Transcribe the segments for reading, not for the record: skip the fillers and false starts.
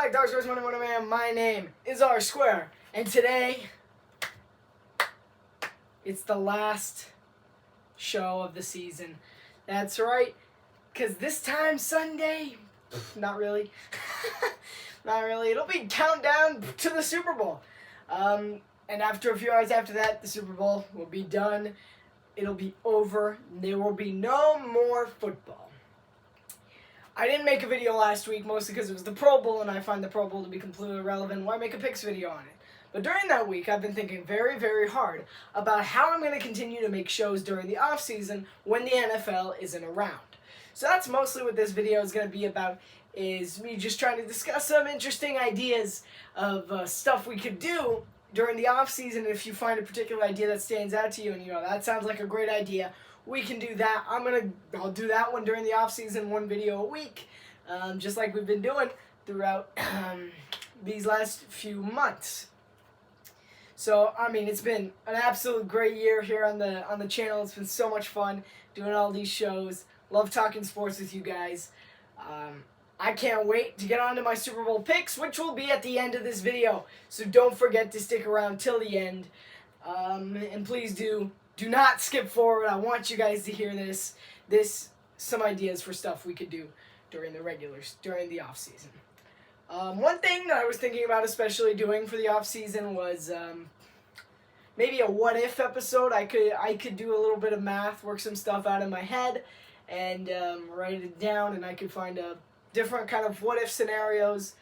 back to R2’s MMMayhem. My name is R², and today it's the last show of the season. That's right, because this time Sunday, not really, not really. It'll be countdown to the Super Bowl, and after a few hours after that, the Super Bowl will be done. It'll be over. There will be no more football. I didn't make a video last week, mostly because it was the Pro Bowl, and I find the Pro Bowl to be completely irrelevant. Why make a picks video on it? But during that week, I've been thinking very, very hard about how I'm going to continue to make shows during the off-season when the NFL isn't around. So that's mostly what this video is going to be about, is me just trying to discuss some interesting ideas of stuff we could do during the off-season. If you find a particular idea that stands out to you and you know, that sounds like a great idea, we can do that. I'll do that one during the off-season, one video a week, just like we've been doing throughout these last few months. So, I mean, it's been an absolute great year here on the channel. It's been so much fun doing all these shows. Love talking sports with you guys. I can't wait to get on to my Super Bowl picks, which will be at the end of this video. So don't forget to stick around till the end. And please do not skip forward. I want you guys to hear some ideas for stuff we could do during the off season. One thing that I was thinking about especially doing for the off season was maybe a what if episode. I could do a little bit of math, work some stuff out in my head, and write it down, and I could find a different kind of what if scenarios,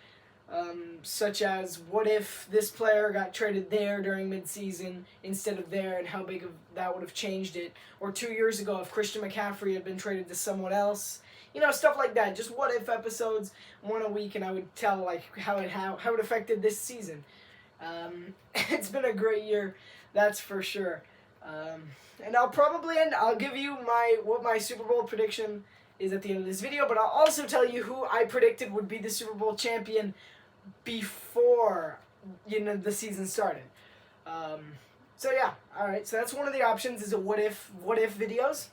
such as what if this player got traded there during midseason instead of there, and how big of that would have changed it. Or 2 years ago, if Christian McCaffrey had been traded to someone else. You know, stuff like that. Just what if episodes, one a week, and I would tell like how it affected this season. It's been a great year, that's for sure. And I'll give you what my Super Bowl prediction is at the end of this video, but I'll also tell you who I predicted would be the Super Bowl champion before the season started. So yeah, all right. So that's one of the options, is a what if videos.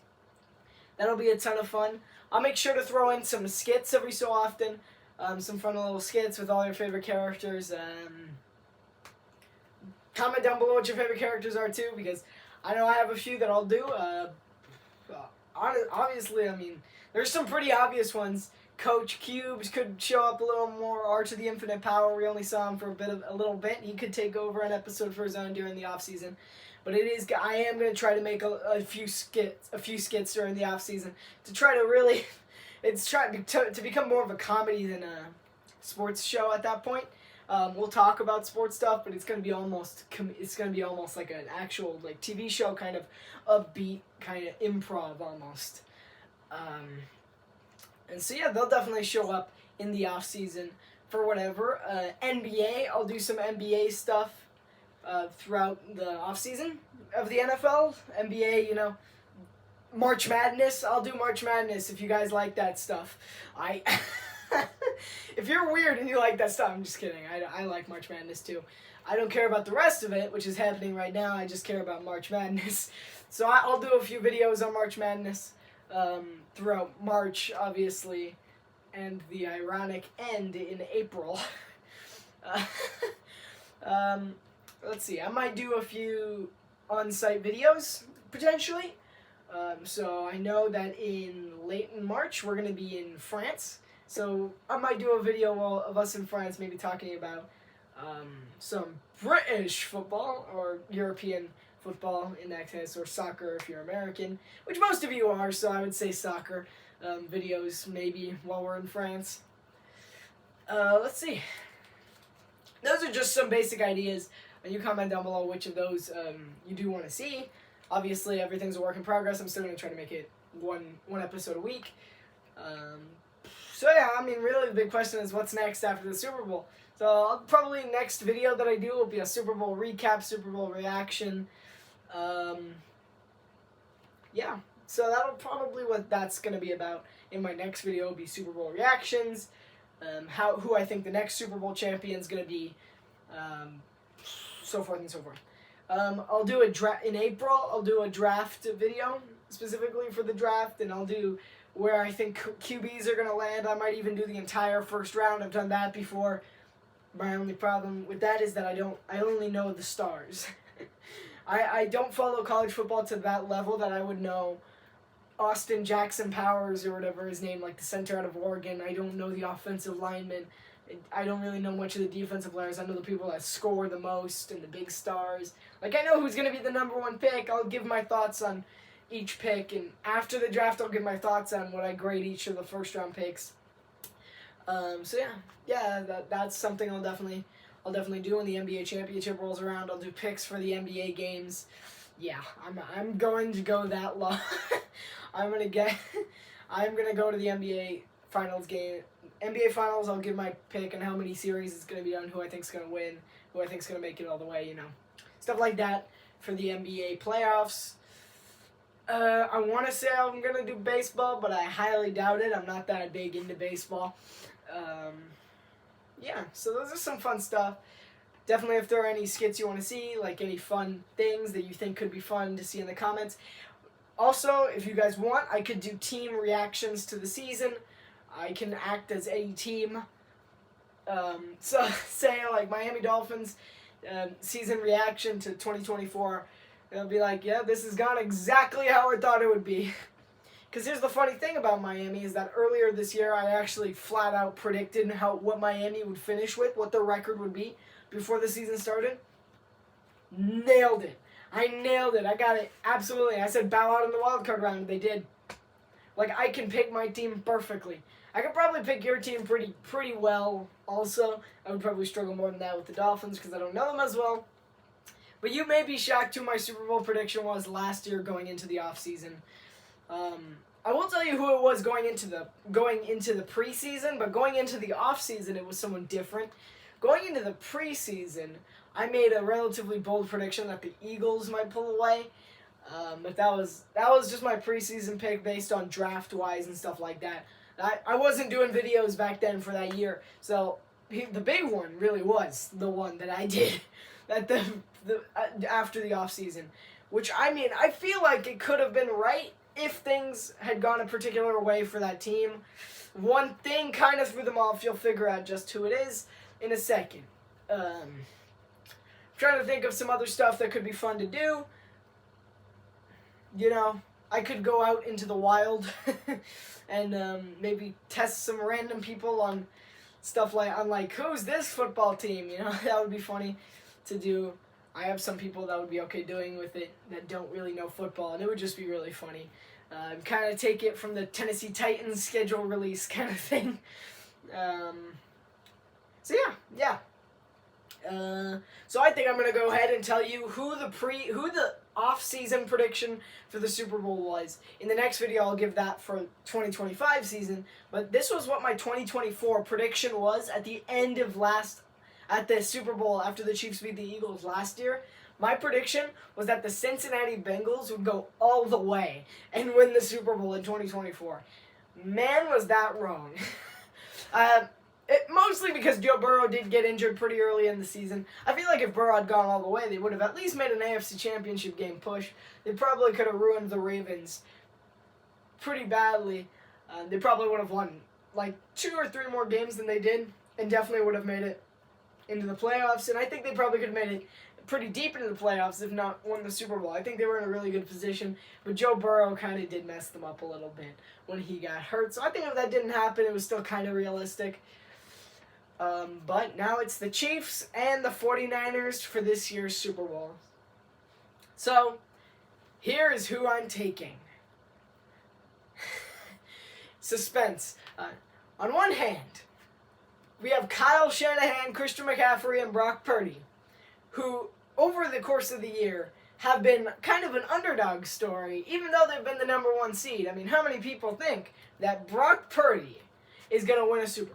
That'll be a ton of fun. I'll make sure to throw in some skits every so often, some fun little skits with all your favorite characters. Comment down below what your favorite characters are too, because I know I have a few that I'll do. Obviously, I mean, there's some pretty obvious ones. Coach Cubes could show up a little more. R to the Infinite Power, we only saw him for a little bit. He could take over an episode for his own during the off season. But I am going to try to make a few skits during the off season to try to really, to become more of a comedy than a sports show at that point. We'll talk about sports stuff, but it's going to be almost like an actual like TV show, kind of upbeat, kind of improv almost. And so yeah, they'll definitely show up in the off season for whatever. NBA, I'll do some NBA stuff throughout the off season of the NFL. NBA, you know, March Madness. I'll do March Madness if you guys like that stuff. If you're weird and you like that stuff, I'm just kidding. I like March Madness too. I don't care about the rest of it, which is happening right now. I just care about March Madness. So I'll do a few videos on March Madness throughout March, obviously, and the ironic end in April. Let's see. I might do a few on-site videos, potentially. So I know that late in March, we're going to be in France. So I might do a video of us in France, maybe talking about some British football or European football in that case, or soccer if you're American, which most of you are, so I would say soccer videos maybe while we're in France. Let's see. Those are just some basic ideas. You comment down below which of those you do want to see. Obviously, everything's a work in progress. I'm still going to try to make it one episode a week. So yeah, I mean, really the big question is what's next after the Super Bowl. So probably next video that I do will be a Super Bowl recap, Super Bowl reaction. Yeah, so that'll probably what that's going to be about. In my next video will be Super Bowl reactions, who I think the next Super Bowl champion is going to be, so forth and so forth. I'll do in April, I'll do a draft video specifically for the draft, and I'll do where I think QBs are going to land. I might even do the entire first round. I've done that before. My only problem with that is that I only know the stars. I don't follow college football to that level that I would know Austin Jackson Powers or whatever his name, like the center out of Oregon. I don't know the offensive linemen. I don't really know much of the defensive players. I know the people that score the most and the big stars. Like, I know who's going to be the number one pick. I'll give my thoughts on each pick, and after the draft, I'll give my thoughts on what I grade each of the first-round picks. So that's something I'll definitely do when the NBA championship rolls around. I'll do picks for the NBA games. Yeah, I'm going to go that long. I'm gonna go to the NBA Finals game. NBA Finals, I'll give my pick on how many series it's gonna be on, who I think's gonna win, who I think's gonna make it all the way. Stuff like that for the NBA playoffs. I want to say I'm gonna do baseball, but I highly doubt it. I'm not that big into baseball. So those are some fun stuff. Definitely, if there are any skits you want to see, like any fun things that you think could be fun to see in the comments. Also, if you guys want, I could do team reactions to the season. I can act as a team. So, say, like, Miami Dolphins season reaction to 2024. It'll be like, yeah, this has gone exactly how I thought it would be. Because here's the funny thing about Miami is that earlier this year, I actually flat out predicted what Miami would finish with, what their record would be before the season started. Nailed it. I nailed it. I got it. Absolutely. I said bow out in the wild card round. They did. Like, I can pick my team perfectly. I could probably pick your team pretty well also. I would probably struggle more than that with the Dolphins because I don't know them as well. But you may be shocked who my Super Bowl prediction was last year going into the offseason. I won't tell you who it was going into the preseason, but going into the offseason, it was someone different. Going into the preseason, I made a relatively bold prediction that the Eagles might pull away. But that was just my preseason pick based on draft-wise and stuff like that. I wasn't doing videos back then for that year, so the big one really was the one that I did at after the offseason. Which, I mean, I feel like it could have been right if things had gone a particular way for that team. One thing kind of threw them off. You'll figure out just who it is in a second. Trying to think of some other stuff that could be fun to do. I could go out into the wild and maybe test some random people on stuff like who's this football team? That would be funny to do. I have some people that would be okay doing with it that don't really know football, and it would just be really funny. Kind of take it from the Tennessee Titans schedule release kind of thing. So I think I'm gonna go ahead and tell you who the off-season prediction for the Super Bowl was. In the next video, I'll give that for 2025 season. But this was what my 2024 prediction was at the end of at the Super Bowl after the Chiefs beat the Eagles last year. My prediction was that the Cincinnati Bengals would go all the way and win the Super Bowl in 2024. Man, was that wrong. Mostly because Joe Burrow did get injured pretty early in the season. I feel like if Burrow had gone all the way, they would have at least made an AFC Championship game push. They probably could have ruined the Ravens pretty badly. They probably would have won like 2 or 3 more games than they did, and definitely would have made it into the playoffs. And I think they probably could have made it pretty deep into the playoffs, if not won the Super Bowl. I think they were in a really good position, but Joe Burrow kind of did mess them up a little bit when he got hurt. So I think if that didn't happen, it was still kind of realistic. But now it's the Chiefs and the 49ers for this year's Super Bowl. So, here is who I'm taking. Suspense. On one hand, we have Kyle Shanahan, Christian McCaffrey, and Brock Purdy, who, over the course of the year, have been kind of an underdog story, even though they've been the number 1 seed. I mean, how many people think that Brock Purdy is going to win a Super Bowl?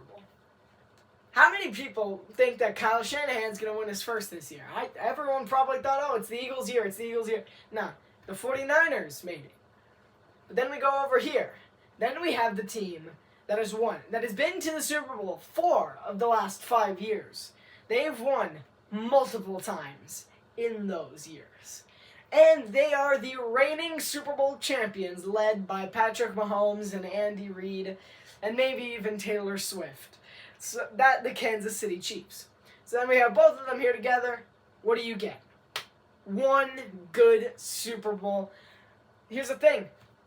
How many people think that Kyle Shanahan's going to win his first this year? Everyone probably thought, oh, it's the Eagles' year, it's the Eagles' year. No, the 49ers made it. But then we go over here. Then we have the team that has been to the Super Bowl 4 of the last 5 years. They've won multiple times in those years. And they are the reigning Super Bowl champions, led by Patrick Mahomes and Andy Reid, and maybe even Taylor Swift. So the Kansas City Chiefs. So then we have both of them here together. What do you get? One good Super Bowl. Here's the thing.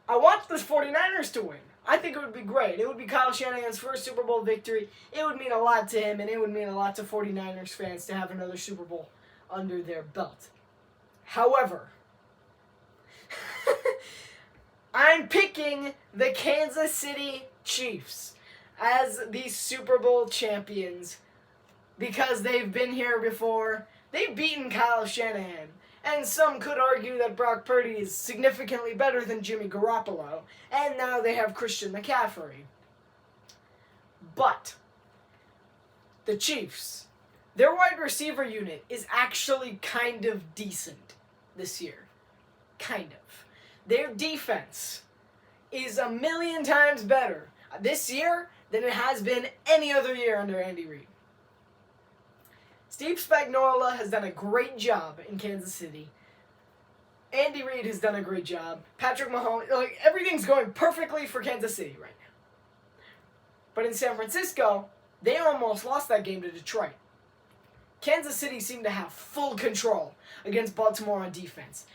I want the 49ers to win. I think it would be great. It would be Kyle Shanahan's first Super Bowl victory. It would mean a lot to him, and it would mean a lot to 49ers fans to have another Super Bowl under their belt. However, I'm picking the Kansas City Chiefs as the Super Bowl champions because they've been here before. They've beaten Kyle Shanahan. And some could argue that Brock Purdy is significantly better than Jimmy Garoppolo. And now they have Christian McCaffrey. But the Chiefs, their wide receiver unit is actually kind of decent this year. Kind of. Their defense is a million times better this year than it has been any other year under Andy Reid. Steve Spagnuolo has done a great job in Kansas City. Andy Reid has done a great job. Patrick Mahomes, everything's going perfectly for Kansas City right now. But in San Francisco, they almost lost that game to Detroit. Kansas City seemed to have full control against Baltimore on defense.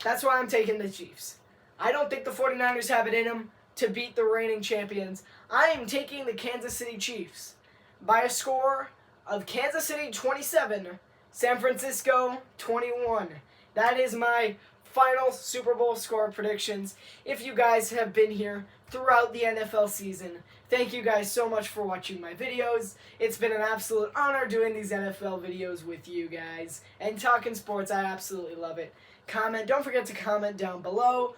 That's why I'm taking the Chiefs. I don't think the 49ers have it in them to beat the reigning champions. I am taking the Kansas City Chiefs by a score of Kansas City 27, San Francisco 21. That is my final Super Bowl score predictions. If you guys have been here throughout the NFL season, thank you guys so much for watching my videos. It's been an absolute honor doing these NFL videos with you guys. And talking sports, I absolutely love it. Don't forget to comment down below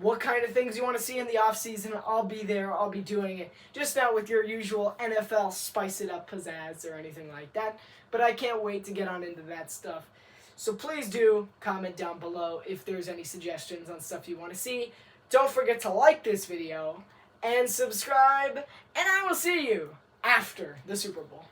what kind of things you want to see in the offseason. I'll be there. I'll be doing it. Just not with your usual NFL spice it up pizzazz or anything like that. But I can't wait to get on into that stuff. So please do comment down below if there's any suggestions on stuff you want to see. Don't forget to like this video and subscribe. And I will see you after the Super Bowl.